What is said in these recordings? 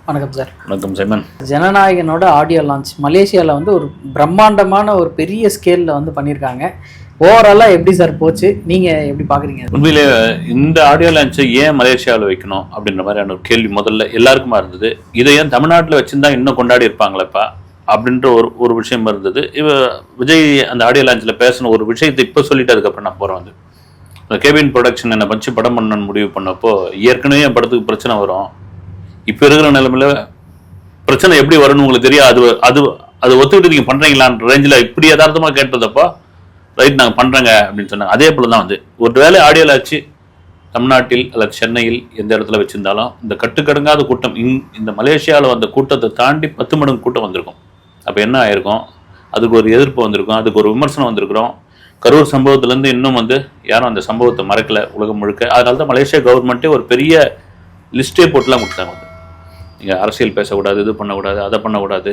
வணக்கம் சார். வணக்கம் Simon. ஜனநாயகனோட audio launch மலேசியாவில் வந்து ஒரு பிரம்மாண்டமான ஒரு பெரிய ஸ்கேலில் வந்து பண்ணியிருக்காங்க. ஓவராலாக எப்படி சார் போச்சு, நீங்கள் எப்படி பார்க்குறீங்க? உண்மையிலே இந்த ஆடியோ லான்ச்சை ஏன் மலேசியாவில் வைக்கணும் அப்படின்ற மாதிரியான ஒரு கேள்வி முதல்ல எல்லாருக்குமா இருந்தது. இதை ஏன் தமிழ்நாட்டில் வச்சுருந்தா இன்னும் கொண்டாடி இருப்பாங்களேப்பா அப்படின்ற ஒரு விஷயம் இருந்தது. விஜய் அந்த ஆடியோ லான்ச்சில் பேசின ஒரு விஷயத்தை இப்போ சொல்லிட்டு அதுக்கப்புறம் நான் போகிறேன். வந்து அந்த கேபின் ப்ரொடக்ஷன் என்னை வச்சு படம் பண்ணணும்னு முடிவு பண்ணப்போ ஏற்கனவே என் படத்துக்கு பிரச்சனை வரும், இப்போ இருக்கிற நிலைமையில பிரச்சனை எப்படி வரும்னு உங்களுக்கு தெரியும், அது ஒத்துக்கிட்டு நீங்கள் பண்ணுறீங்களான்ற ரேஞ்சில் இப்படி யதார்த்தமாக கேட்டதப்போ ரைட் நாங்கள் பண்ணுறேங்க அப்படின்னு சொன்னாங்க. அதே போல் தான் வந்து ஒரு வேலை ஆடியோ லான்ச்சு தமிழ்நாட்டில் அல்லது சென்னையில் எந்த இடத்துல வச்சுருந்தாலும் இந்த கட்டுக்கடங்காத கூட்டம் இந்த மலேசியாவில் வந்த கூட்டத்தை தாண்டி 10 மடங்கு கூட்டம் வந்திருக்கும். அப்போ என்ன ஆயிருக்கும், அதுக்கு ஒரு எதிர்ப்பு வந்திருக்கும், அதுக்கு ஒரு விமர்சனம் வந்திருக்கிறோம். கரூர் சம்பவத்திலேருந்து இன்னும் வந்து யாரும் அந்த சம்பவத்தை மறக்கலை உலகம் முழுக்க. அதனால தான் மலேசியா கவர்மெண்ட்டே ஒரு பெரிய லிஸ்ட்டே போட்டுலாம் கொடுத்தாங்க. வந்து நீங்கள் அரசியல் பேசக்கூடாது, இது பண்ணக்கூடாது, அதை பண்ணக்கூடாது,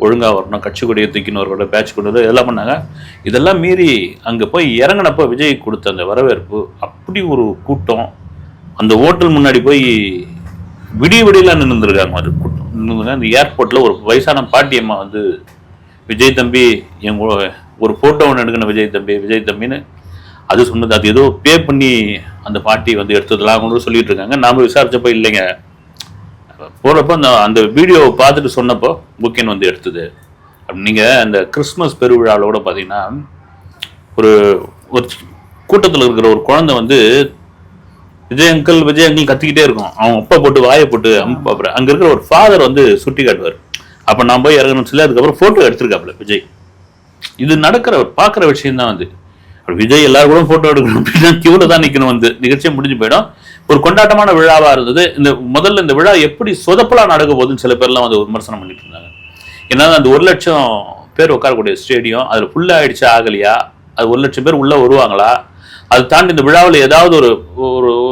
ஒழுங்காக வரணும், கட்சி கொடியை தூக்கினவர்களோட பேட்ச் கொடுத்தது இதெல்லாம் பண்ணாங்க. இதெல்லாம் மீறி அங்கே போய் இறங்கினப்போ விஜய் கொடுத்த அந்த வரவேற்பு, அப்படி ஒரு கூட்டம். அந்த ஹோட்டல் முன்னாடி போய் விடியெல்லாம் நின்றுருக்காங்க. அது கூட்டம் நின்றுங்க. அந்த ஏர்போர்ட்டில் ஒரு வயசான பாட்டியம்மா வந்து விஜய் தம்பி ஒரு ஃபோட்டோ ஒன்று எடுக்கணும், விஜய் தம்பின்னு அது சொன்னது. அது ஏதோ பே பண்ணி அந்த பாட்டி வந்து எடுத்ததெல்லாம் அவங்க சொல்லிட்டு இருக்காங்க. நாம் விசாரிச்சப்போ இல்லைங்க, போகிறப்போ அந்த வீடியோவை பார்த்துட்டு சொன்னப்போ புக்கின் வந்து எடுத்தது. அப்படி நீங்கள் அந்த கிறிஸ்மஸ் பெருவிழாவில் கூட பார்த்தீங்கன்னா ஒரு கூட்டத்தில் இருக்கிற ஒரு குழந்தை வந்து விஜய் அங்கிள் கத்திக்கிட்டே இருக்கும். அவங்க அப்பா போட்டு வாயை போட்டு அங்கே இருக்கிற ஒரு ஃபாதர் வந்து சுட்டி காட்டுவார். அப்போ நான் போய் இறங்கணும்னு சொல்லி அதுக்கப்புறம் ஃபோட்டோ எடுத்திருக்காப்புல விஜய். இது நடக்கிற பார்க்குற விஷயம்தான். வந்து விஜய் எல்லாரும் கூட ஃபோட்டோ எடுக்கணும் அப்படின்னா கியூவில் தான் நிற்கணும். வந்து நிகழ்ச்சியை முடிஞ்சு போயிடும். ஒரு கொண்டாட்டமான விழாவாக இருந்தது. முதல்ல இந்த விழா எப்படி சொதப்பலா நடக்க போகுதுன்னு சில பேர்லாம் வந்து விமர்சனம் பண்ணிட்டு இருந்தாங்க. ஏன்னா அந்த 1 லட்சம் பேர் உட்காரக்கூடிய ஸ்டேடியம் அதில் ஃபுல்லாக ஆயிடுச்சா ஆகலையா, அது 1 லட்சம் பேர் உள்ளே வருவாங்களா, அதை தாண்டி இந்த விழாவில் ஏதாவது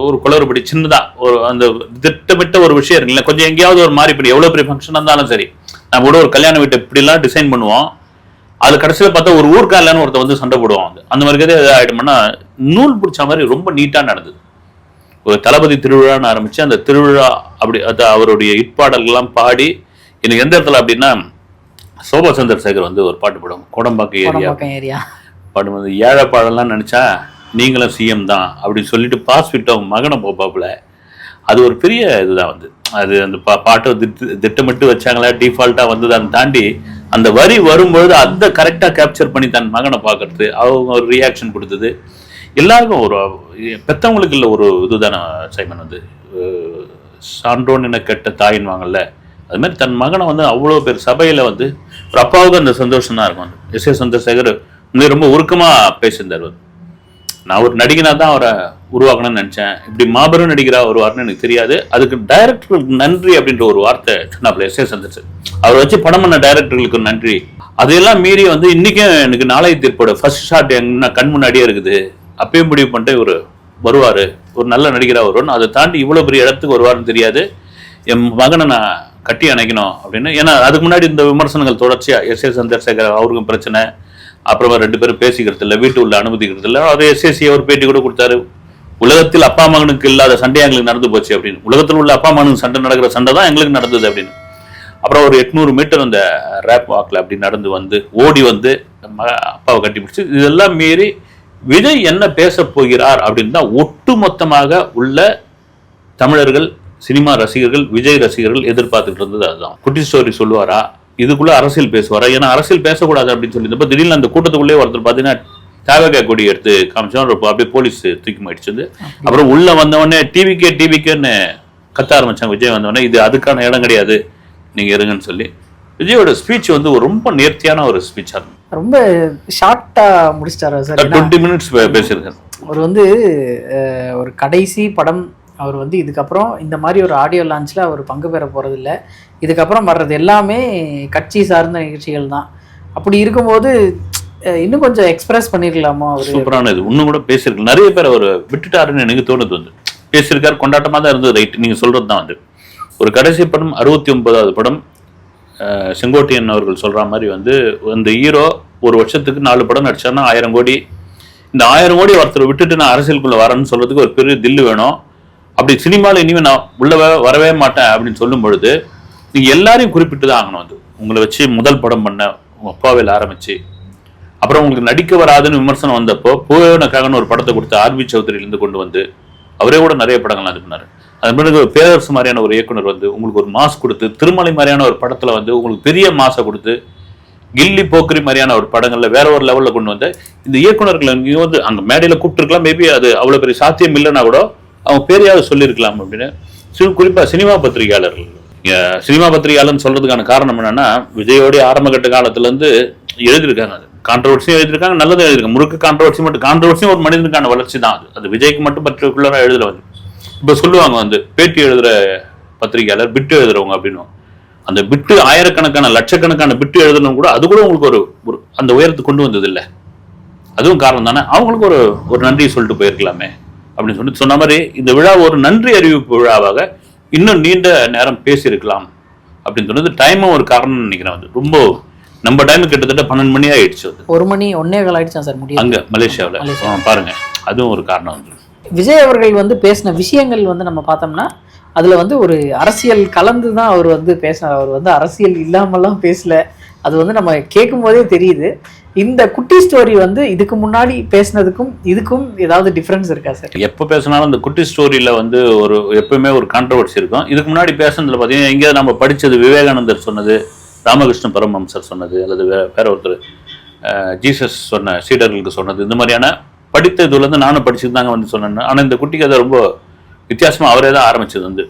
ஒரு குளறுபடி சின்னதாக ஒரு அந்த திட்டமிட்ட ஒரு விஷயம் இருக்குல்ல, கொஞ்சம் எங்கேயாவது ஒரு மாதிரி இப்படி எவ்வளோ பெரிய ஃபங்க்ஷன் இருந்தாலும் சரி, நம்ம கூட ஒரு கல்யாண வீட்டை இப்படிலாம் டிசைன் பண்ணுவோம், அது கடைசியில் பார்த்தா ஒரு ஊர்க்காரலான்னு ஒருத்தர் வந்து சண்டை போடுவாங்க. அந்த மாதிரி எதாவது ஆகிடும்னா நூல் பிடிச்ச மாதிரி ரொம்ப நீட்டாக நடந்தது. ஒரு தளபதி திருவிழான்னு ஆரம்பிச்சு அந்த திருவிழா அப்படி அது அவருடைய இட்பாடல்கள்லாம் பாடி எனக்கு எந்த இடத்துல அப்படின்னா சோபா சந்திரசேகர் வந்து ஒரு பாட்டு பாடும், கோடம்பாக்கம் ஏரியா பாட்டு வந்து ஏழை பாடலாம் நினச்சா நீங்களும் சிஎம் தான் அப்படின்னு சொல்லிட்டு பாஸ் விட்டு அவங்க மகனை போப்பாப்புல. அது ஒரு பெரிய இதுதான். வந்து அது அந்த பாட்டை திட்டமிட்டு வச்சாங்களா டிஃபால்ட்டாக வந்ததான்னு தாண்டி அந்த வரி வரும்பொழுது அதை கரெக்டாக கேப்சர் பண்ணி தன் மகனை பார்க்கறது, அவங்க ஒரு ரியாக்ஷன் கொடுத்தது. எல்லாருக்கும் ஒரு பெற்றவங்களுக்கு இல்லை ஒரு இதுதானே சைமன். வந்து சான்றோன் என கெட்ட தாயின் வாங்கல, அது மாதிரி தன் மகனை வந்து அவ்வளோ பேர் சபையில் வந்து ஒரு அப்பாவுக்கு அந்த சந்தோஷம் தான் இருக்கும். எஸ்.ஏ. சந்திரசேகர் ரொம்ப உருக்கமாக பேசியிருந்தார். நான் ஒரு நடிகனாக தான் அவரை உருவாக்கணும்னு நினச்சேன், இப்படி மாபெரும் நடிகராக வருவார்னு எனக்கு தெரியாது, அதுக்கு டைரக்டர்களுக்கு நன்றி அப்படின்ற ஒரு வார்த்தை சொன்னாப்புல எஸ்.ஏ. சந்திரசேகர். அவரை வச்சு படம் பண்ண டைரக்டர்களுக்கு நன்றி. அதையெல்லாம் மீறி வந்து இன்றைக்கும் எனக்கு நாளைய தீர்ப்போட ஃபர்ஸ்ட் ஷாட் என்ன கண் முன்னாடியே இருக்குது, அப்பயும் முடிவு பண்ணிட்டு இவர் வருவார், ஒரு நல்ல நடிகராக வருவார்னு. அதை தாண்டி இவ்வளோ பெரிய இடத்துக்கு வருவார்னு தெரியாது, என் மகனை நான் கட்டி அணைக்கணும் அப்படின்னு. ஏன்னா அதுக்கு முன்னாடி இந்த விமர்சனங்கள் தொடர்ச்சியாக எஸ்.ஏ. சந்திரசேகர் அவருக்கும் பிரச்சனை, அப்புறமா 2 பேரும் பேசிக்கிறது இல்லை, வீட்டு உள்ள அனுமதிக்கிறது இல்லை. அது எஸ்எஸ்சி ஒரு பேட்டி கூட கொடுத்தாரு, உலகத்தில் அப்பா மகனுக்கு இல்லாத சண்டை எங்களுக்கு நடந்து போச்சு அப்படின்னு. உலகத்தில் உள்ள அப்பா மகனுக்கு சண்டை நடக்கிற சண்டை தான் எங்களுக்கு நடந்தது அப்படின்னு. அப்புறம் ஒரு 800 மீட்டர் அந்த ரேப் வாக்கில் அப்படி நடந்து வந்து ஓடி வந்து அப்பாவை கட்டி பிடிச்சி. இதெல்லாம் மீறி விஜய் என்ன பேச போகிறார் அப்படின்னு தான் ஒட்டுமொத்தமாக உள்ள தமிழர்கள், சினிமா ரசிகர்கள், விஜய் ரசிகர்கள் எதிர்பார்த்துட்டு இருந்தது. அதுதான். குட்டி ஸ்டோரி சொல்லுவாரா, இதுக்குள்ள அரசியல் பேசுவாரா, ஏன்னா அரசியல் பேசக்கூடாது அப்படின்னு சொல்லியிருந்தப்ப திடீர்னு அந்த கூட்டத்துக்குள்ளே ஒருத்தர் பார்த்தீங்கன்னா தேவகா கொடி எடுத்து காமிச்சோம், அப்படியே போலீஸ் தூக்கி மாயிடுச்சு. அப்புறம் உள்ள வந்தவொடனே டிவிக்கேன்னு கத்த ஆரம்பிச்சாங்க. விஜய் வந்தவொடனே இது அதுக்கான இடம் கிடையாது, நீங்க இருங்கன்னு சொல்லி விஜயோட ஸ்பீச் வந்து ரொம்ப நேர்த்தியான ஒரு ஸ்பீச்சா இருக்கும். ரொம்ப ஷார்ட்டா முடிச்சிட்டாரு சார். 20 மினிட்ஸ் பேசியிருக்காரு. அவர் வந்து ஒரு கடைசி படம், அவர் வந்து இதுக்கப்புறம் இந்த மாதிரி ஒரு ஆடியோ லான்ச்சில் அவர் பங்கு பெற போகிறதில்ல, இதுக்கப்புறம் வர்றது எல்லாமே கட்சி சார்ந்த நிகழ்ச்சிகள் தான். அப்படி இருக்கும்போது இன்னும் கொஞ்சம் எக்ஸ்பிரஸ் பண்ணிருக்கலாமா? அவர் சூப்பரான இது இன்னும் கூட பேசியிருக்கு. நிறைய பேர் அவர் விட்டுட்டாருன்னு எனக்கு தோணுது. வந்து பேசியிருக்காரு, கொண்டாட்டமாக தான் இருந்தது. ரைட், நீங்கள் சொல்கிறது தான். வந்து ஒரு கடைசி படம் 69வது படம் செங்கோட்டையன் அவர்கள் சொல்கிற மாதிரி வந்து அந்த ஹீரோ ஒரு வருஷத்துக்கு 4 படம் நடிச்சாருன்னா 1000 கோடி. இந்த 1000 கோடி ஒருத்தர் விட்டுட்டு நான் அரசியலுக்குள்ளே வரேன்னு சொல்கிறதுக்கு ஒரு பெரிய தில்லு வேணும். அப்படி சினிமாவில் இனிமேல் நான் உள்ள வரவே மாட்டேன் அப்படின்னு சொல்லும் பொழுது நீங்க எல்லாரையும் குறிப்பிட்டு தான் ஆகணும். வந்து உங்களை வச்சு முதல் படம் பண்ண உங்க அப்பாவில் ஆரம்பிச்சு, அப்புறம் உங்களுக்கு நடிக்க வராதுன்னு விமர்சனம் வந்தப்போ பூவனக்காகன்னு ஒரு படத்தை கொடுத்து ஆர்வி சௌத்ரியிலிருந்து கொண்டு வந்து அவரே கூட நிறைய படங்கள்லாம் இது பண்ணாரு. அது பிறகு பேரரசு மாதிரியான ஒரு இயக்குனர் வந்து உங்களுக்கு ஒரு மாஸ் கொடுத்து, திருமலை மாதிரியான ஒரு படத்துல வந்து உங்களுக்கு பெரிய மாசை கொடுத்து, கில்லி போக்கரி மாதிரியான ஒரு படங்கள்ல வேற ஒரு லெவல்ல கொண்டு வந்து இந்த இயக்குனர்கள் வந்து அங்க மேடையில கூப்பிட்டுருக்கலாம். மேபி அது அவ்வளவு பெரிய சாத்தியம் இல்லைன்னா கூட அவங்க பேரையாவது சொல்லியிருக்கலாம் அப்படின்னு. குறிப்பா சினிமா பத்திரிகையாளர்கள், சினிமா பத்திரிகையாளர்னு சொல்றதுக்கான காரணம் என்னன்னா, விஜயோடைய ஆரம்பகட்ட காலத்துல இருந்து எழுதியிருக்காங்க. கான்ட்ரவர்சியும் எழுதியிருக்காங்க, நல்லதும் எழுதியிருக்காங்க. முழுக்க கான்ட்ரவர்சி மட்டும், கான்ட்ரவர்சியும் ஒரு மனிதனுக்கான வளர்ச்சி தான். அது விஜய்க்கு மட்டும் பர்டிகுலரா எழுதல. வந்து இப்ப சொல்லுவாங்க வந்து பேட்டி எழுதுற பத்திரிகையாளர் பிட்டு எழுதுறவங்க அப்படின்னு. அந்த பிட்டு ஆயிரக்கணக்கான லட்சக்கணக்கான பிட்டு எழுதணும் கூட அது கூட உங்களுக்கு ஒரு அந்த உயரத்துக்கு கொண்டு வந்தது இல்லை. அதுவும் காரணம் தானே. அவங்களுக்கு ஒரு நன்றி சொல்லிட்டு போயிருக்கலாமே அப்படின்னு சொல்லிட்டு சொன்ன மாதிரி இந்த விழா ஒரு நன்றி அறிவிப்பு விழாவாக இன்னும் நீண்ட நேரம் பேசியிருக்கலாம் அப்படின்னு சொன்னது டைமும் ஒரு காரணம்னு நினைக்கிறேன். வந்து ரொம்ப நம்ம டைம் கிட்டத்தட்ட 12 மணி ஆயிடுச்சு. அது 1 மணி 1:15 ஆயிடுச்சா சார் முடியும் அங்க மலேசியாவில் பாருங்க. அதுவும் ஒரு காரணம். வந்து விஜய் அவர்கள் வந்து பேசின விஷயங்கள் வந்து நம்ம பார்த்தோம்னா அதுல வந்து ஒரு அரசியல் கலந்து தான் அவர் வந்து பேசினார். அவர் வந்து அரசியல் இல்லாமலாம் பேசல. அது வந்து நம்ம கேட்கும் போதே தெரியுது. இந்த குட்டி ஸ்டோரி வந்து இதுக்கு முன்னாடி பேசினதுக்கும் இதுக்கும் ஏதாவது டிஃபரன்ஸ் இருக்கா சார்? எப்போ பேசினாலும் அந்த குட்டி ஸ்டோரியில வந்து எப்பவுமே ஒரு கான்ட்ரவர்சி இருக்கும். இதுக்கு முன்னாடி பேசுனதுல பார்த்தீங்கன்னா எங்கேயாவது நம்ம படிச்சது விவேகானந்தர் சொன்னது, ராமகிருஷ்ண பரமஹம்சர் சொன்னது, அல்லது வேற ஒருத்தர் ஜீசஸ் சொன்ன சீடர்களுக்கு சொன்னது, இந்த மாதிரியான படித்த இதுல இருந்து நானும் படிச்சுட்டு தாங்க வந்து சொன்னேன். ஆனால் இந்த குட்டிக்கு அதை ரொம்ப வித்தியாசமா அவரே தான் ஆரம்பிச்சது. வந்து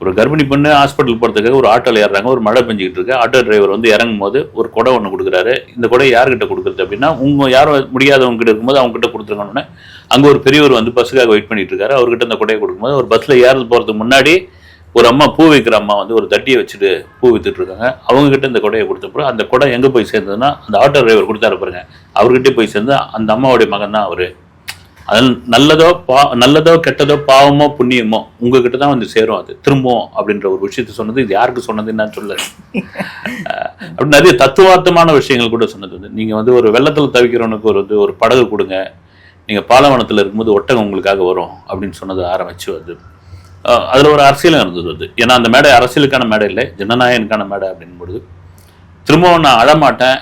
ஒரு கர்ப்பிணி பொண்ணு ஹாஸ்பிட்டல் போகிறதுக்காக ஒரு ஆட்டோவில் ஏறுறாங்க. ஒரு மழை பெஞ்சிக்கிட்டு இருக்கு. ஆட்டோ டிரைவர் வந்து இறங்கும் போது ஒரு கொடை ஒன்று கொடுக்குறாரு. இந்த கொடை யார்கிட்ட கொடுக்குறது அப்படின்னா, யாரும் முடியாதவங்க கிட்ட இருக்கும்போது அவங்க கிட்ட கொடுத்துருக்கணும்னு அங்கே ஒரு பெரியவர் வந்து பஸ்ஸுக்காக வெயிட் பண்ணிட்டு இருக்காரு. அவர்கிட்ட இந்த கொடையை கொடுக்கும்போது ஒரு பஸ்ஸில் ஏறது போகிறதுக்கு முன்னாடி ஒரு அம்மா பூ வைக்கிற அம்மா வந்து ஒரு தட்டியை வச்சுட்டு பூ வித்துட்டு இருக்காங்க. அவங்க கிட்ட இந்த கொடையை கொடுத்தப்போ அந்த கொடை எங்கே போய் சேர்ந்ததுன்னா அந்த ஆட்டோ டிரைவர் கொடுத்தாரு பாருங்க, அவர்கிட்டே போய் சேர்ந்து அந்த அம்மாவுடைய மகன் தான் அவரு. அது நல்லதோ கெட்டதோ பாவமோ புண்ணியமோ உங்ககிட்ட தான் வந்து சேரும். அது திரும்பவும் அப்படின்ற ஒரு விஷயத்த சொன்னது. இது யாருக்கு சொன்னதுன்னு நான் சொல்ல அப்படி நிறைய தத்துவார்த்தமான விஷயங்கள் கூட சொன்னது. வந்து நீங்க வந்து ஒரு வெள்ளத்தில் தவிக்கிறவனுக்கு ஒரு படகு கொடுங்க, நீங்க பாலைவனத்தில் இருக்கும்போது ஒட்டகம் உங்களுக்காக வரும் அப்படின்னு சொன்னது ஆரம்பிச்சு வந்து அதுல ஒரு அரசியலும் இருந்தது. வந்து ஏன்னா அந்த மேடை அரசியலுக்கான மேடை இல்லை, ஜனநாயகனுக்கான மேடை அப்படின்பொழுது திரும்பவும் நான் அழமாட்டேன்,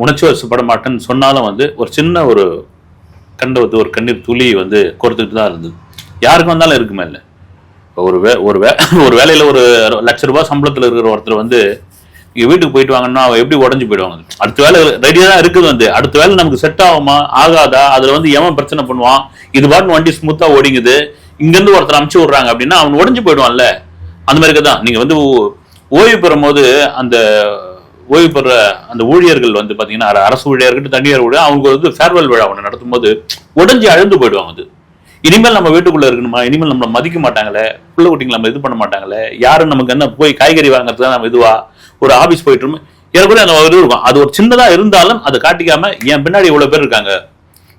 உணர்ச்சி வசப்பட மாட்டேன்னு சொன்னாலும் வந்து ஒரு சின்ன ஒரு ஒரு கண்ணீர் துளி வந்து கொடுத்துட்டு தான் இருந்தது. யாருக்கு வந்தாலும் இருக்குமே இல்லை. ஒரு வேலையில ஒரு ₹1,00,000 சம்பளத்தில் இருக்கிற ஒருத்தர் வந்து நீங்க வீட்டுக்கு போயிட்டு வாங்கன்னா அவன் எப்படி உடஞ்சு போயிடுவாங்க. அடுத்த வேலை ரெடியா தான் இருக்குது. வந்து அடுத்த வேலை நமக்கு செட் ஆகுமா ஆகாதா, அதுல வந்து எவன் பிரச்சனை பண்ணுவான், இது பாட்டு வண்டி ஸ்மூத்தா ஓடிங்குது, இங்கிருந்து ஒருத்தர் அமுச்சு விடுறாங்க அப்படின்னா அவன் உடஞ்சு போயிடுவான்ல. அந்த மாதிரி தான் நீங்க வந்து ஓய்வு பெறும் போது அந்த ஓய்வு பெற அந்த ஊழியர்கள் வந்து பாத்தீங்கன்னா அரசு ஊழியர்கள் தனியார் ஊழியர் அவங்க வந்து ஃபேர்வெல் விழா ஒன்று நடத்தும் போது உடஞ்சி அழுந்து போயிடுவாங்க. வந்து இனிமேல் நம்ம வீட்டுக்குள்ள இருக்கணுமா, இனிமேல் நம்மளை மதிக்க மாட்டாங்களே, பிள்ளை குட்டிங்களை நம்ம இது பண்ண மாட்டாங்களே, யாரும் நமக்கு என்ன போய் காய்கறி வாங்குறது தான் நம்ம இதுவா, ஒரு ஆபீஸ் போயிட்டு கூட அந்த இது இருக்கும். அது ஒரு சின்னதா இருந்தாலும் அதை காட்டிக்காம என் பின்னாடி இவ்வளவு பேர் இருக்காங்க,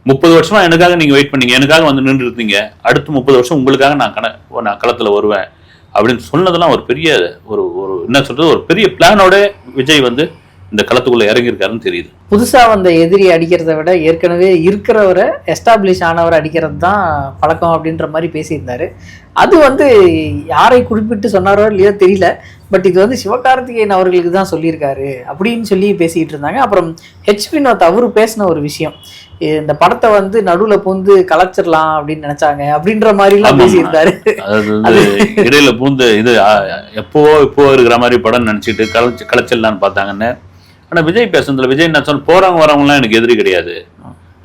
30 வருஷமா எனக்காக நீங்க வெயிட் பண்ணீங்க, எனக்காக வந்து நின்று இருந்தீங்க, அடுத்து 30 வருஷம் உங்களுக்காக நான் களத்துல வருவேன் அப்படின்னு சொன்னதெல்லாம் ஒரு பெரிய ஒரு என்ன சொல்றது, ஒரு பெரிய பிளானோட விஜய் வந்து இந்த களத்துக்குள்ள இறங்கியிருக்காருன்னு தெரியுது. புதுசா வந்த எதிரி அடிக்கிறத விட ஏற்கனவே இருக்கிறவரை எஸ்டாப்ளிஷ் ஆனவரை அடிக்கிறது தான் பழக்கம் அப்படின்ற மாதிரி பேசியிருந்தாரு. அது வந்து யாரை குறிப்பிட்டு சொன்னாரோ இல்லையோ தெரியல, பட் இது வந்து சிவகார்த்திகேயன் அவர்களுக்கு தான் சொல்லியிருக்காரு அப்படின்னு சொல்லி பேசிக்கிட்டு இருந்தாங்க. அப்புறம் வினோத் அவரு பேசின ஒரு விஷயம், இந்த படத்தை வந்து நடுவுல பூந்து கலைச்சிடலாம் அப்படின்னு நினைச்சாங்க அப்படின்ற மாதிரி எல்லாம் பேசியிருந்தாரு. அதாவது இடையில பூந்து இது எப்போ இருக்கிற மாதிரி படம் நினைச்சிட்டு கலைச்சிடலான்னு பார்த்தாங்கன்னு. ஆனா விஜய் பேசுனதுல விஜய் என்ன சொன்ன, போறவங்க வரவங்க எல்லாம் எனக்கு எதிரி கிடையாது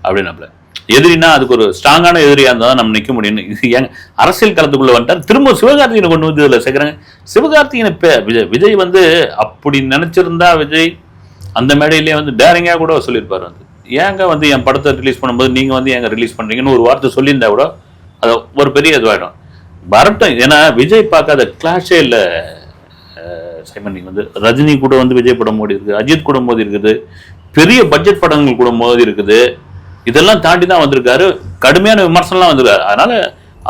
அப்படின்னாப்ல. எதிரினா அதுக்கு ஒரு ஸ்ட்ராங்கான எதிரியா இருந்தா தான் நம்ம நிக்க முடியும். ஏங்க அரசியல் களத்துக்குள்ள வந்துட்டார், திரும்ப சிவகார்த்திகேயனை கொண்டு வந்து இதுல சேர்க்கிறாங்க. சிவகார்த்திகேயனை விஜய் வந்து அப்படி நினைச்சிருந்தா விஜய் அந்த மேடையிலேயே வந்து டேரிங்கா கூட சொல்லியிருப்பாரு. வந்து ஏங்க வந்து என் படத்தை ரிலீஸ் பண்ணும்போது நீங்க வந்து எங்க ரிலீஸ் பண்றீங்கன்னு ஒரு வார்த்தை சொல்லியிருந்தா கூட அது ஒரு பெரிய இதுவாயிடும். வரட்டும், ஏன்னா விஜய் பார்க்காத கிளாஷே இல்லை சைமன். நீங்க வந்து ரஜினி கூட வந்து விஜய் படம் மோதி இருக்குது, அஜித் கூட மோதி இருக்குது, பெரிய பட்ஜெட் படங்கள் கூட மோதி இருக்குது. இதெல்லாம் தாண்டி தான் வந்திருக்காரு, கடுமையான விமர்சனம்லாம் வந்திருக்காரு. அதனால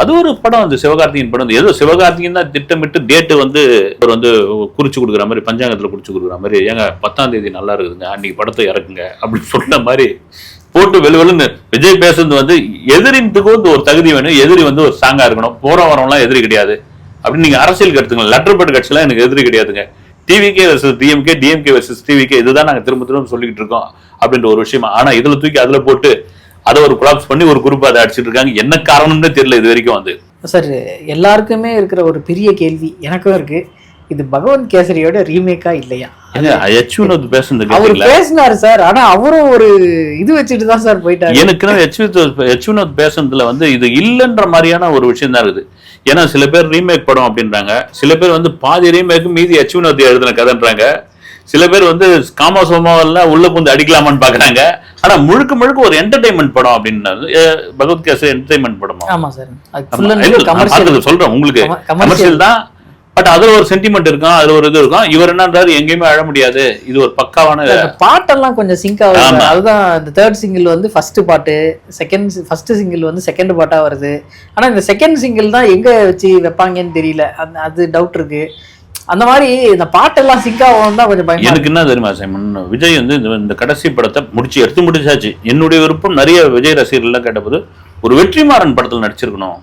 அது ஒரு படம் வந்து சிவகார்த்திகேயன் படம் வந்து ஏதோ சிவகார்த்திகேயன் தான் திட்டமிட்டு டேட்டு வந்து அவர் வந்து குறிச்சு கொடுக்குற மாதிரி, பஞ்சாங்கத்தில் குறிச்சு கொடுக்குற மாதிரி, ஏங்க 10ஆம் தேதி நல்லா இருக்குதுங்க அன்னைக்கு படத்தை இறக்குங்க அப்படின்னு சொன்ன மாதிரி போட்டு வெளுவெளுன்னு விஜய் பேசுறது வந்து எதிரின்ட்டுக்கு வந்து ஒரு தகுதி வேணும், எதிரி வந்து ஒரு ஸ்ட்ராங்கா இருக்கணும், போற வரவங்களாம் எதிரி கிடையாது அப்படின்னு நீங்க அரசியல் எடுத்துங்க. லெட்டர் பேட் கட்சியெல்லாம் எனக்கு எதிரி கிடையாதுங்க. TVK versus DMK, DMK versus TVK, இதுதான் நாங்க திரும்ப திரும்ப சொல்லிட்டு இருக்கோம் அப்படின்ற ஒரு விஷயமா. ஆனா இதுல தூக்கி அதுல போட்டு அதை ஒரு கொலாப்ஸ் பண்ணி ஒரு குரூப் அதை அடிச்சிட்டு இருக்காங்க. என்ன காரணம்னு தெரியல இது வரைக்கும் வந்து. சார் எல்லாருக்குமே இருக்கிற ஒரு பெரிய கேள்வி எனக்கும் இருக்கு, இது பகவந்த் கேசரியோட ரீமேக்கா இல்லையா? யச்வினோத் அவர் பேசினாரு சார், ஆனா அவரும் ஒரு இது வச்சுட்டு தான் சார் போயிட்டாரு. எனக்கு யச்வினோத் பேசுனதுல வந்து இது இல்லைன்ற மாதிரியான ஒரு விஷயம் தான் இருக்குது. ஏன்னா சில பேர் ரீமேக் படம் அப்படின்றாங்க, சில பேர் வந்து பாதி ரீமேக் மீதி யச்வினோத் எழுதின கதைன்றாங்க, சில பேர் வந்து காமசோமாவெல்லாம் உள்ள புந்து அடிக்கலாமான்னு பாக்குறாங்க. ஆனா முழுக்க முழுக்க ஒரு என்டர்டைன்மெண்ட் படம் அப்படின்றது பகவத் கேசரி என்டர்டைன்மெண்ட் படமா? ஆமா சார், சொல்றேன் உங்களுக்கு கமர்ஷியல் தான். பட் அதுல ஒரு சென்டிமெண்ட் இருக்கும், அதுல ஒரு இது இருக்கும். இவர் என்னன்றாரு, எங்கேயுமே அழ முடியாது, இது ஒரு பக்காவான பாட்டெல்லாம் கொஞ்சம் சிங்க் ஆகுது. அதுதான் இந்த தேர்ட் சிங்கிள் வந்து ஃபர்ஸ்ட் பாட்டு, ஃபர்ஸ்ட் சிங்கிள் வந்து செகண்ட் பாட்டா வருது. ஆனா இந்த செகண்ட் சிங்கிள் தான் எங்க வச்சு வைப்பாங்கன்னு தெரியல, அது டவுட் இருக்கு. அந்த மாதிரி இந்த பாட்டெல்லாம் சிங்க் ஆகும் தான் கொஞ்சம் பயம். எனக்கு என்ன தெரியுமா சைமன், விஜய் வந்து இந்த கடைசி படத்தை முடிச்சாச்சு. என்னுடைய விருப்பம் நிறைய விஜய் ரசிகர்கள் கேட்டபோது ஒரு வெற்றிமாறன் படத்தில் நடிச்சிருக்கணும்.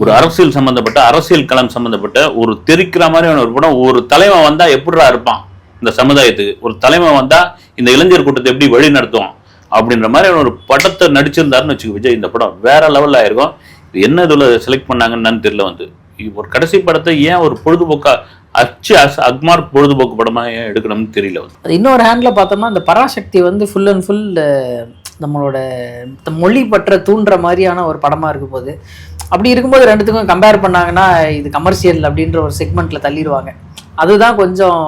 ஒரு அரசியல் சம்பந்தப்பட்ட, அரசியல் களம் சம்பந்தப்பட்ட ஒரு தெரிக்கிற மாதிரியான ஒரு படம். ஒரு தலைவன் வந்தா எப்படிடா இருப்பான் இந்த சமுதாயத்துக்கு, ஒரு தலைவன் வந்தா இந்த இளைஞர் கூட்டத்தை எப்படி வழி நடத்துவோம் அப்படின்ற மாதிரி ஒரு படத்தை நடிச்சிருந்தாருன்னு வச்சுக்க விஜய், இந்த படம் வேற லெவல்ல ஆயிருக்கும். என்ன இதுல செலக்ட் பண்ணாங்கன்னு தெரியல. வந்து ஒரு கடைசி படத்தை ஏன் ஒரு பொழுதுபோக்கா அக்மார் பொழுதுபோக்கு படமா ஏன் எடுக்கணும்னு தெரியல. அது இன்னொரு ஹேண்ட்ல பார்த்தோம்னா இந்த பராசக்தி வந்து ஃபுல் அண்ட் ஃபுல் நம்மளோட மொழி பற்ற தூண்டுற மாதிரியான ஒரு படமா இருக்கும் போது, அப்படி இருக்கும்போது ரெண்டுத்துக்கும் கம்பேர் பண்ணாங்கன்னா இது கமர்ஷியல் அப்படின்ற ஒரு செக்மெண்ட்ல தள்ளிடுவாங்க. அதுதான் கொஞ்சம்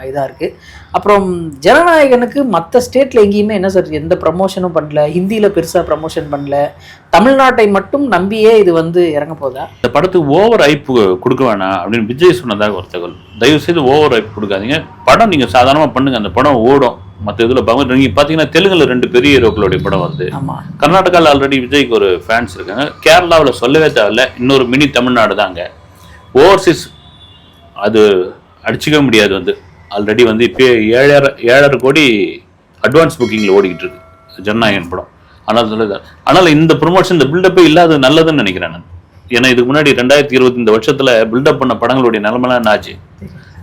இதாக இருக்குது. அப்புறம் ஜனநாயகனுக்கு மற்ற ஸ்டேட்டில் எங்கேயுமே என்ன சார் எந்த ப்ரமோஷனும் பண்ணல, ஹிந்தியில் பெருசாக ப்ரமோஷன் பண்ணல, தமிழ்நாட்டை மட்டும் நம்பியே இது வந்து இறங்க போதா? இந்த படத்துக்கு ஓவர் ஐப்பு கொடுக்க வேணாம் அப்படின்னு விஜய் சொன்னதாக ஒரு தகவல். தயவுசெய்து ஓவர் ஐப்பு கொடுக்காதீங்க, படம் நீங்கள் சாதாரணமாக பண்ணுங்க, அந்த படம் ஓடும். மற்ற இதில் நீங்கள் பார்த்தீங்கன்னா தெலுங்குல 2 பெரிய ஹீரோக்களுடைய படம் வருது. கர்நாடகாவில் ஆல்ரெடி விஜய்க்கு ஒரு ஃபேன்ஸ் இருக்காங்க. கேரளாவில் சொல்லவே தேவையில்ல, இன்னொரு மினி தமிழ்நாடு தாங்க. ஓவர்சீஸ் அது அடிச்சுக்க முடியாது. வந்து ஆல்ரெடி வந்து இப்போ 7.5 கோடி அட்வான்ஸ் புக்கிங்கில் ஓடிக்கிட்டு இருக்கு ஜனநாயகன் படம். ஆனால் இந்த ப்ரொமோஷன், இந்த பில்டப்பே இல்லாத நல்லதுன்னு நினைக்கிறேன் நான். ஏன்னா இதுக்கு முன்னாடி 2020 இந்த வருஷத்துல பில்டப் பண்ண படங்களுடைய நிலைமைலாம் என்ன ஆச்சு?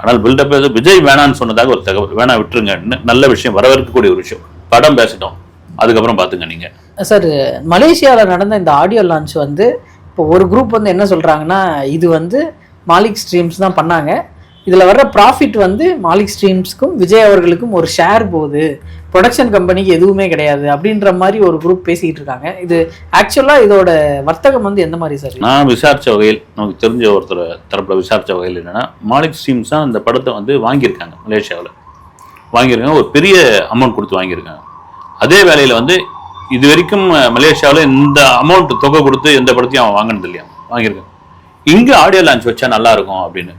ஆனால் பில்டப் விஜய் வேணான்னு சொன்னதாக ஒரு தகவல். வேணா விட்டுருங்க, நல்ல விஷயம், வரவேற்கக்கூடிய ஒரு விஷயம். படம் பேசிட்டோம், அதுக்கப்புறம் பார்த்துங்க நீங்க. சார் மலேசியாவில் நடந்த இந்த ஆடியோ லான்ச் வந்து இப்போ ஒரு குரூப் வந்து என்ன சொல்றாங்கன்னா, இது வந்து மாலிக் ஸ்ட்ரீம்ஸ் தான் பண்ணாங்க, இதில் வர்ற ப்ராஃபிட் வந்து மாலிக் ஸ்ட்ரீம்ஸ்க்கும் விஜய் அவர்களுக்கும் ஒரு ஷேர் போகுது, ப்ரொடக்ஷன் கம்பெனிக்கு எதுவுமே கிடையாது அப்படின்ற மாதிரி ஒரு குரூப் பேசிக்கிட்டு இருக்காங்க. இது ஆக்சுவலாக இதோட வர்த்தகம் வந்து எந்த மாதிரி சார்? நான் விசாரித்த வகையில், நமக்கு தெரிஞ்ச ஒருத்தர் தரப்பில் விசாரித்த வகையில் என்னென்னா, மாலிக் ஸ்ட்ரீம்ஸ் தான் இந்த படத்தை வந்து வாங்கியிருக்காங்க, மலேசியாவில் வாங்கியிருக்காங்க, ஒரு பெரிய அமௌண்ட் கொடுத்து வாங்கியிருக்காங்க. அதே வேலையில் வந்து இது வரைக்கும் மலேசியாவில் இந்த அமௌண்ட் தொகை கொடுத்து எந்த படத்தையும் அவன் வாங்கினது இல்லையா, வாங்கியிருக்காங்க. இங்கே ஆடியோ லான்ச் வச்சா நல்லா இருக்கும் அப்படின்னு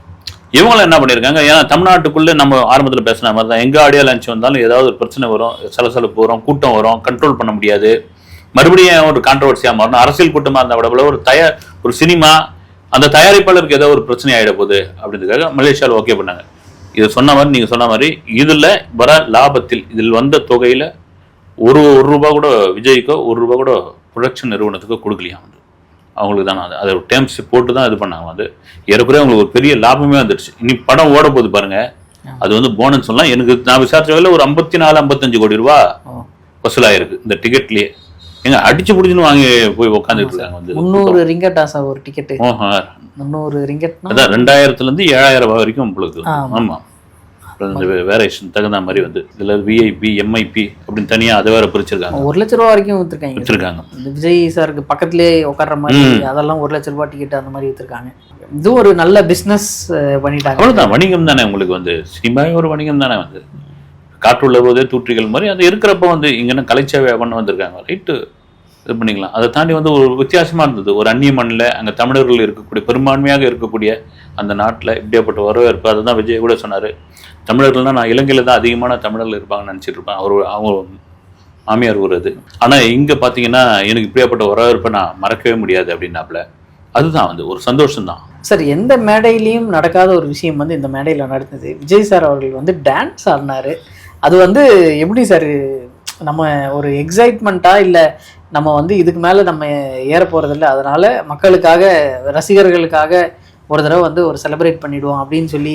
இவங்களும் என்ன பண்ணியிருக்காங்க. ஏன்னா தமிழ்நாட்டுக்குள்ளே நம்ம ஆரம்பத்தில் பேசின மாதிரி தான், எங்கே ஆடியோ லான்ச் வந்தாலும் ஏதாவது ஒரு பிரச்சனை வரும், சலசலப்பு வரும், கூட்டம் வரும், கண்ட்ரோல் பண்ண முடியாது, மறுபடியும் ஒரு கான்ட்ரவர்சியாக மாறணும். அரசியல் கூட்டமாக இருந்தால் கூட ஒரு சினிமா அந்த தயாரிப்பாளருக்கு ஏதோ ஒரு பிரச்சனை ஆகிட போகுது அப்படின்றதுக்காக மலேசியாவில் ஓகே பண்ணாங்க. இது சொன்ன மாதிரி நீங்கள் சொன்ன மாதிரி இதில் வர லாபத்தில், இதில் வந்த தொகையில் ஒரு ரூபா கூட விஜய்க்கோ ஒரு ரூபா கூட ப்ரொடக்ஷன் நிறுவனத்துக்கோ கொடுக்கலையா. வந்து அவங்களுக்கு தான் அதை ஒரு டேர்ம்ஸ் போட்டு தான் இது பண்ணாங்க. வந்து ஏறக்குறைய அவங்களுக்கு ஒரு பெரிய லாபமே வந்துடுச்சு. இனி படம் ஓட போகுது பாருங்க, அது வந்து போனஸ் சொல்லலாம். எனக்கு நான் விசாரிச்ச வகையில் ஒரு 54-55 கோடி ரூபா வசூலாயிருக்கு இந்த டிக்கெட்லயே. எங்க அடிச்சு பிடிச்சுன்னு வாங்கி போய் உட்காந்துட்டு இருக்காங்க. வந்து 300 ரிங்கெட்டா சார் ஒரு டிக்கெட்? 300 ரிங்கெட், அதான் 2000 இருந்து 7000 ரூபாய் வரைக்கும் உங்களுக்கு. ஆமா, வேரியேஷன் தகுந்த மாதிரி வந்து இதுல விஐபி எம்ஐபி அப்படின்னு தனியா அதை வேற பிரிச்சிருக்காங்க. 1 லட்ச ரூபா வரைக்கும் வித்துருக்காங்க. விஜய் சாருக்கு பக்கத்துலேயே உட்கார்ற மாதிரி அதெல்லாம் 1 லட்ச ரூபாய் டிக்கெட் அந்த மாதிரி வித்துருக்காங்க. இது ஒரு நல்ல பிசினஸ் பண்ணிட்டாங்க. அவ்வளவுதான், வணிகம் தானே உங்களுக்கு. வந்து சினிமாவே ஒரு வணிகம் தானே. வந்து காற்றுள்ள போதே தூற்றிகள் மாதிரி அது இருக்கிறப்ப வந்து இங்கன்னா கலைச்சேவை பண்ண வந்திருக்காங்க. ரைட்டு, இது பண்ணிக்கலாம். அதை தாண்டி வந்து ஒரு வித்தியாசமா இருந்தது. ஒரு அந்நிய மண்ணில் அங்கே தமிழர்கள் இருக்கக்கூடிய, பெரும்பான்மையாக இருக்கக்கூடிய அந்த நாட்டில் இப்படியாப்பட்ட வரவேற்பு. அதுதான் விஜய் கூட சொன்னார், தமிழர்கள்னால் நான் இலங்கையில் தான் அதிகமான தமிழர்கள் இருப்பாங்கன்னு நினச்சிட்டு இருப்பேன். அவங்க மாமியார் ஊர் அது. ஆனால் இங்கே பார்த்தீங்கன்னா எனக்கு இப்படியாப்பட்ட வரவேற்பை நான் மறக்கவே முடியாது அப்படின்னாப்புல. அதுதான் வந்து ஒரு சந்தோஷம்தான் சார். எந்த மேடையிலையும் நடக்காத ஒரு விஷயம் வந்து இந்த மேடையில் நடந்தது. விஜய் சார் அவர்கள் வந்து டான்ஸ் ஆடினார். அது வந்து எப்படி சார், நம்ம ஒரு எக்ஸைட்மெண்ட்டா இல்லை நம்ம வந்து இதுக்கு மேலே நம்ம ஏற போகிறதில்ல, அதனால் மக்களுக்காக ரசிகர்களுக்காக ஒரு தடவை வந்து ஒரு செலிப்ரேட் பண்ணிடுவோம் அப்படின்னு சொல்லி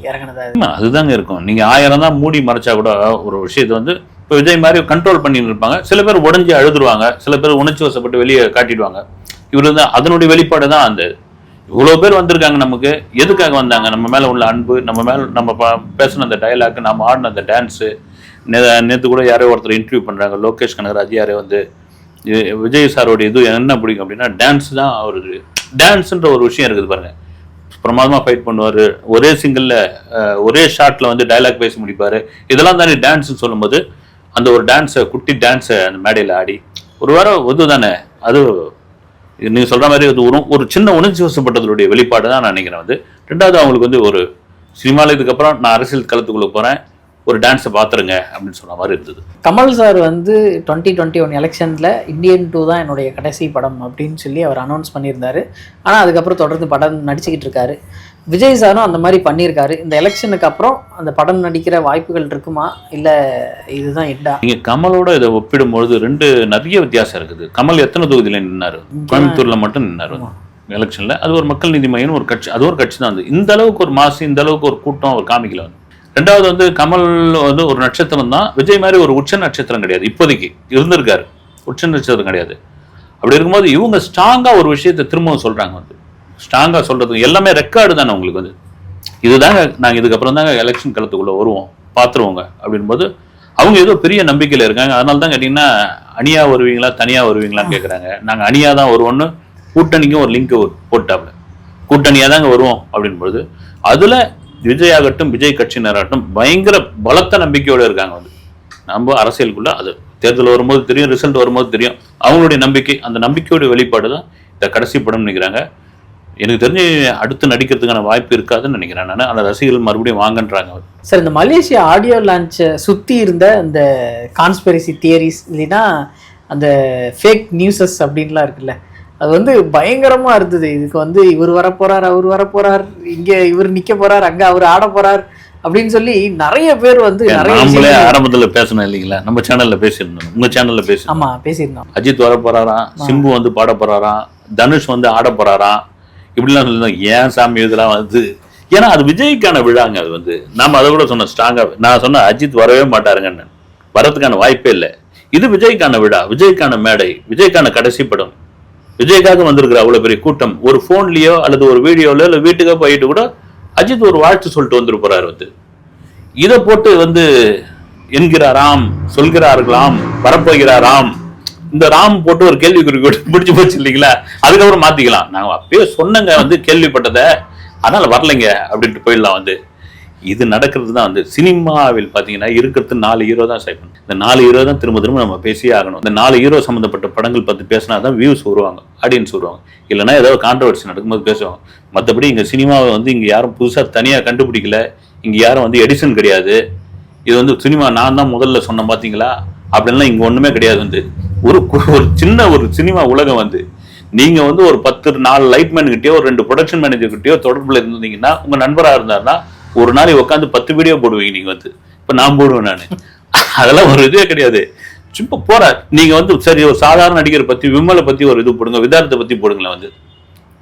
இறங்கினதா? அதுதாங்க இருக்கும். நீங்க 1000 தான் மூடி மறைச்சா கூட ஒரு விஷயத்தை வந்து இப்போ விஜய் மாதிரி கண்ட்ரோல் பண்ணிட்டு இருப்பாங்க. சில பேர் உடஞ்சி அழுதுருவாங்க, சில பேர் உணர்ச்சி வசப்பட்டு வெளியே காட்டிடுவாங்க. இவர் வந்து அதனுடைய வெளிப்பாடு தான் அந்த இவ்வளோ பேர் வந்திருக்காங்க. நமக்கு எதுக்காக வந்தாங்க? நம்ம மேலே உள்ள அன்பு, நம்ம மேலே நம்ம பேசின அந்த டைலாக், நம்ம ஆடின அந்த டான்ஸு. நேற்று கூட யாரோ ஒருத்தர் இன்டர்வியூ பண்ணுறாங்க, லோகேஷ் கனகராஜ் யாரோ வந்து விஜய் சாரோட இது என்ன பிடிக்கும் அப்படின்னா டான்ஸ் தான். அவருக்கு டான்ஸுன்ற ஒரு விஷயம் இருக்குது பாருங்க. பிரமாதமாக ஃபைட் பண்ணுவார், ஒரே சிங்கிளில் ஒரே ஷாட்டில் வந்து டைலாக் பேசி முடிப்பார். இதெல்லாம் தானே டான்ஸ்ன்னு சொல்லும்போது அந்த ஒரு டான்ஸை குட்டி டான்ஸை அந்த மேடையில் ஆடி ஒரு வாரம் இது தானே அது. நீங்கள் சொல்கிற மாதிரி அது ஒரு சின்ன உணர்ச்சி வசப்பட்டதனுடைய வெளிப்பாடு தான் நான் நினைக்கிறேன். வந்து ரெண்டாவது அவங்களுக்கு வந்து ஒரு சினிமாவில் இதுக்கப்புறம் நான் அரசியல் களத்துக்குள்ளே போகிறேன், ஒரு டான்ஸை பார்த்துருங்க அப்படின்னு சொன்ன மாதிரி இருந்தது. கமல் சார் வந்து 2021 எலெக்ஷனில் இந்தியன் 2 தான் என்னுடைய கடைசி படம் அப்படின்னு சொல்லி அவர் அனௌன்ஸ் பண்ணியிருந்தாரு. ஆனால் அதுக்கப்புறம் தொடர்ந்து படம் நடிச்சுக்கிட்டு இருக்காரு. விஜய் சாரும் அந்த மாதிரி பண்ணியிருக்காரு. இந்த எலெக்ஷனுக்கு அப்புறம் அந்த படம் நடிக்கிற வாய்ப்புகள் இருக்குமா, இல்லை இதுதான் எட்டா? நீங்கள் கமலோட இதை ஒப்பிடும்பொழுது நிறைய வித்தியாசம் இருக்குது. கமல் எத்தனை தொகுதியில் நின்னாரு? கோயம்புத்தூர்ல மட்டும் நின்னாரு எலெக்ஷன்ல. அது ஒரு மக்கள் நீதி மையம் ஒரு கட்சி, அது ஒரு கட்சி தான். வந்து இந்த அளவுக்கு ஒரு மாசு, இந்த அளவுக்கு ஒரு கூட்டம் ஒரு காமிக்கல. வந்து ரெண்டாவது வந்து கமல் வந்து ஒரு நட்சத்திரம் தான். விஜய் மாதிரி ஒரு உச்ச நட்சத்திரம் கிடையாது. இப்போதைக்கு இருந்திருக்காரு, உச்ச நட்சத்திரம் கிடையாது. அப்படி இருக்கும்போது இவங்க ஸ்ட்ராங்கா ஒரு விஷயத்தை திரும்பவும் சொல்றாங்க. வந்து ஸ்ட்ராங்கா சொல்றது எல்லாமே ரெக்கார்டு தானே உங்களுக்கு. வந்து இதுதாங்க நாங்கள் இதுக்கப்புறம் தாங்க எலெக்ஷன் களத்துக்குள்ள வருவோம், பார்த்துருவோங்க அப்படின்போது அவங்க ஏதோ பெரிய நம்பிக்கையில் இருக்காங்க. அதனால தான் கேட்டிங்கன்னா அணியா வருவீங்களா தனியாக வருவீங்களான்னு கேட்குறாங்க. நாங்கள் அணியாக தான் வருவோம்னு கூட்டணிக்கும் ஒரு லிங்க் போட்டாப்புல, கூட்டணியாக தாங்க வருவோம் அப்படின்பொழுது அதில் விஜய் ஆகட்டும் விஜய் கட்சியினராகட்டும் பயங்கர பலத்த நம்பிக்கையோடு இருக்காங்க. வந்து நம்ம அரசியலுக்குள்ள அது தேர்தல் வரும்போது தெரியும், ரிசல்ட் வரும்போது தெரியும். அவங்களுடைய நம்பிக்கை, அந்த நம்பிக்கையோட வெளிப்பாடு தான் இந்த கடைசி படம் நினைக்கிறாங்க. எனக்கு தெரிஞ்சு அடுத்து நடிக்கிறதுக்கான வாய்ப்பு இருக்காதுன்னு நினைக்கிறேன் நான். அந்த ரசிகர்கள் மறுபடியும் வாங்கன்றாங்க. சார், இந்த மலேசியா ஆடியோ லான்ச்சை சுற்றி இருந்த இந்த கான்ஸ்பிரசி தியரிஸ் இல்லைன்னா அந்த ஃபேக் நியூஸஸ் அப்படின்லாம் இருக்குல்ல, அது வந்து பயங்கரமாக இருந்தது. இதுக்கு வந்து இவர் வரப்போகிறார், அவர் வரப்போகிறார், இங்கே இவர் நிற்க போகிறார், அங்கே அவர் ஆட போகிறார் அப்படின்னு சொல்லி நிறைய பேர் வந்து நம்மளே ஆரம்பத்தில் பேசணும் இல்லைங்களா? நம்ம சேனல்ல பேசியிருந்தோம், உங்க சேனல்ல பேசணும். ஆமா பேசியிருந்தோம். அஜித் வர போறாராம், சிம்பு வந்து பாட போறாராம், தனுஷ் வந்து ஆட போறாராம், இப்படிலாம் சொல்லியிருந்தோம். ஏன் சாமி இதெல்லாம் வந்து, ஏன்னா அது விஜய்க்கான விழாங்க. அது வந்து நாம அதை கூட சொன்னோம் ஸ்ட்ராங்கா. நான் சொன்னேன் அஜித் வரவே மாட்டாருங்கன்னு, வரதுக்கான வாய்ப்பே இல்லை. இது விஜய்க்கான விழா, விஜய்க்கான மேடை, விஜய்க்கான கடைசி படம். விஜய்க்காக வந்திருக்கிற அவ்வளவு பெரிய கூட்டம் ஒரு போன்லயோ அல்லது ஒரு வீடியோலயோ இல்லை வீட்டுக்கோ போயிட்டு கூட அஜித் ஒரு வாழ்த்து சொல்லிட்டு வந்துட்டு போறாரு. வந்து இதை போட்டு வந்து என்கிறாராம், சொல்கிறார்களாம், வரப்போகிறாராம், இந்த ராம் போட்டு ஒரு கேள்விக்குறி பிடிச்சு போச்சு இல்லைங்களா? அதுக்கப்புறம் மாத்திக்கலாம். நாங்க அப்பயே சொன்னங்க வந்து கேள்விப்பட்டதை, அதனால வரலைங்க அப்படின்ட்டு போயிடலாம். வந்து இது நடக்கிறது தான். வந்து சினிமாவில் பார்த்தீங்கன்னா இருக்கிறது 4 ஹீரோ தான் சைட் பண்ணு. இந்த 4 ஹீரோ தான் திரும்ப திரும்ப நம்ம பேசியே ஆகணும். இந்த 4 ஹீரோ சம்மந்தப்பட்ட படங்கள் பார்த்து பேசினா தான் வியூஸ் வருவாங்க, ஆடியன்ஸ் வருவாங்க. இல்லைன்னா ஏதாவது கான்ட்ரவர்சி நடக்கும்போது பேசுவாங்க. மற்றபடி இங்கே சினிமாவை வந்து இங்கே யாரும் புதுசாக தனியாக கண்டுபிடிக்கல. இங்கே யாரும் வந்து எடிசன் கிடையாது. இது வந்து சினிமா நான் தான் முதல்ல சொன்னேன் பார்த்தீங்களா அப்படின்லாம் இங்கே ஒன்றுமே கிடையாது. வந்து ஒரு சின்ன ஒரு சினிமா உலகம். வந்து நீங்கள் வந்து ஒரு 4 லைட்மேன் கிட்டயோ ஒரு 2 ப்ரொடக்ஷன் மேனேஜர் கிட்டயோ தொடர்பில் இருந்தீங்கன்னா, உங்கள் நண்பராக இருந்தாருன்னா ஒரு நாளைக்கு உட்காந்து 10 வீடியோ போடுவீங்க. நீங்கள் வந்து இப்போ நான் போடுவேன் நான், அதெல்லாம் ஒரு இதே கிடையாது. சும்மா போற நீங்கள் வந்து சரி ஒரு சாதாரண நடிகரை பற்றி, விமலை பற்றி ஒரு இது போடுங்க, விதார்த்தை பற்றி போடுங்களேன். வந்து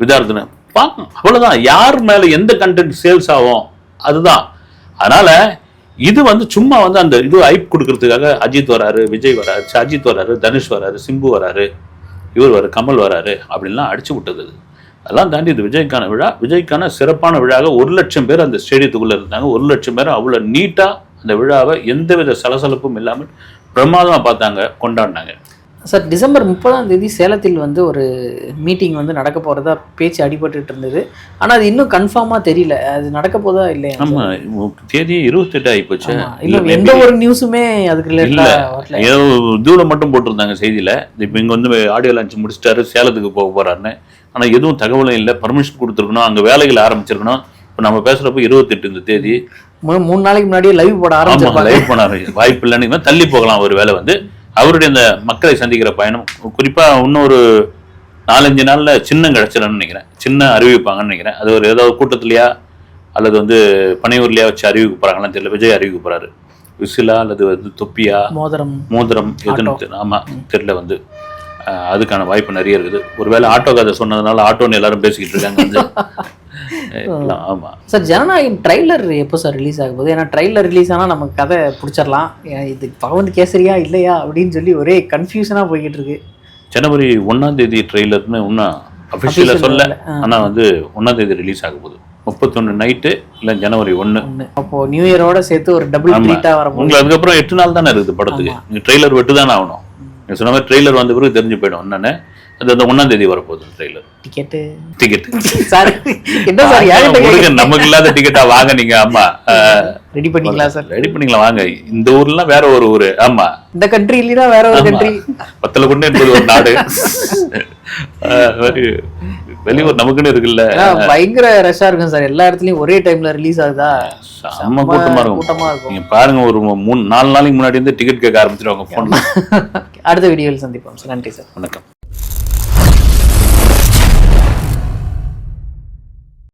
விதார்த்தனை பார்க்கணும், அவ்வளோதான். யார் மேலே எந்த கண்டென்ட் சேல்ஸ் ஆகும் அதுதான். அதனால இது வந்து சும்மா வந்து அந்த இது ஐப் கொடுக்கறதுக்காக அஜித் வராரு, விஜய் வராரு, அஜித் வராரு, தனுஷ் வராரு, சிம்பு வராரு, இவர் வர கமல் வராரு அப்படின்லாம் அடிச்சு விட்டது. அதெல்லாம் தாண்டி இது விஜய்க்கான விழா, விஜய்க்கான சிறப்பான விழாவாக 1 லட்சம் பேர் அந்த ஸ்டேடியத்துக்குள்ள இருந்தாங்க. 1 லட்சம் பேர் அவ்வளோ நீட்டா அந்த விழாவை எந்தவித சலசலப்பும் இல்லாமல் பிரமாதமாக பார்த்தாங்க, கொண்டாடினாங்க. சார், டிசம்பர் 30ஆம் தேதி சேலத்தில் வந்து ஒரு மீட்டிங் வந்து நடக்க போகிறதா பேச்சு அடிபட்டு இருந்தது. ஆனால் அது இன்னும் கன்ஃபார்மாக தெரியல, அது நடக்க போதா இல்லையா? ஆமாம், தேதி 28 ஆகிப்போச்சு. இல்லை எந்த ஒரு நியூஸுமே அதுக்கு இல்லை. ஏதோ இதுவில் மட்டும் போட்டிருந்தாங்க செய்தியில். இப்போ இங்கே வந்து ஆடியோ லான்ச் முடிச்சிட்டாரு, சேலத்துக்கு போக போகிறாருன்னு. ஆனால் எதுவும் தகவலும் இல்லை. பர்மிஷன் கொடுத்துருக்கணும், அங்கே வேலைகள் ஆரம்பிச்சிருக்கணும். இப்போ நம்ம பேசுகிறப்போ 28 இந்த தேதி. 3 நாளைக்கு முன்னாடியே லைவ் போட ஆரம்பிச்சு, லைவ் போன வாய்ப்பு இல்லைன்னு தள்ளி போகலாம். ஒரு வேலை வந்து அவருடைய இந்த மக்களை சந்திக்கிற பயணம் குறிப்பாக இன்னும் ஒரு 4-5 நாளில் சின்னம் கிடச்சிடணும்னு நினைக்கிறேன். சின்ன அறிவிப்பாங்கன்னு நினைக்கிறேன். அது ஒரு ஏதாவது கூட்டத்திலையா அல்லது வந்து பனையூர்லையா வச்சு அறிவிக்க போகிறாங்களான்னு தெரியல. விஜய் அறிவிக்க போகிறாரு. விசிலா அல்லது வந்து தொப்பியா, மோதிரம் எதுன்னு ஆமாம் தெரியல. வந்து அதுக்கான வாய்ப்பு நிறைய இருக்குது. ஒருவேளை ஆட்டோ கதை சொன்னதுனால ஆட்டோன்னு எல்லாரும் பேசிக்கிட்டு இருக்காங்க. வந்து ஆமா சார் ஜனநாயகம் ட்ரைலர் எப்போ சார் ரிலீஸ் ஆக போகுது? ஏன்னா ட்ரைலர் ரிலீஸ் ஆனால் நமக்கு கதை பிடிச்சிடலாம். இது பகவந்த் கேசரியா இல்லையா அப்படின்னு சொல்லி ஒரே கன்ஃபியூஷனாக போய்கிட்டு இருக்கு. ஜனவரி 1ஆம் தேதி ட்ரெய்லர்னு இன்னும் அஃபிஷியலாக சொல்ல, ஆனால் வந்து 1ஆம் தேதி ரிலீஸ் ஆக போகுது. 31 நைட்டு இல்லை ஜனவரி 1. அப்போ நியூ இயரோட சேர்த்து ஒரு டபுள் ட்ரீட்டாக வர போகுது. உங்களுக்கு அதுக்கப்புறம் 8 நாள் தானே இருக்குது படத்துக்கு. நீங்கள் ட்ரெய்லர் விட்டு தானே ஆகணும். நீங்கள் சொன்ன மாதிரி ட்ரெய்லர் வந்த பிறகு தெரிஞ்சு போயிடும் என்னன்னு. அது அந்த 1ஆம் தேதி வரப்போகுது ட்ரெய்லர். டிக்கெட் சார் என்ன சார் நமக்கு இல்லாத டிக்கெட்டா வாங்க நீங்க. ஆமா ரெடி பண்ணிக்கலாம் சார். ரெடி பண்ணிக்கலாம் வாங்க. இந்த ஊர்லாம் வேற ஒரு ஊரு. ஆமா இந்த கண்ட்ரி இல்லைன்னா வேற ஒரு கண்ட்ரி. பத்தல கொண்டு என்பது ஒரு நாடு. வெளியூர் நமக்குன்னு இருக்குல்ல. பயங்கர ரஷ்ஷா இருக்கும் சார். எல்லா இடத்துலயும் ஒரே டைம்ல ரிலீஸ் ஆகுதா? செம்ம கூட்டமா இருக்கும். நீங்க பாருங்க, ஒரு 3-4 நாளைக்கு முன்னாடி இருந்து டிக்கெட் கேட்க ஆரம்பிச்சிருவாங்க போன்ல. அடுத்த வீடியோவில் சந்திப்போம் சார். நன்றி சார். வணக்கம்.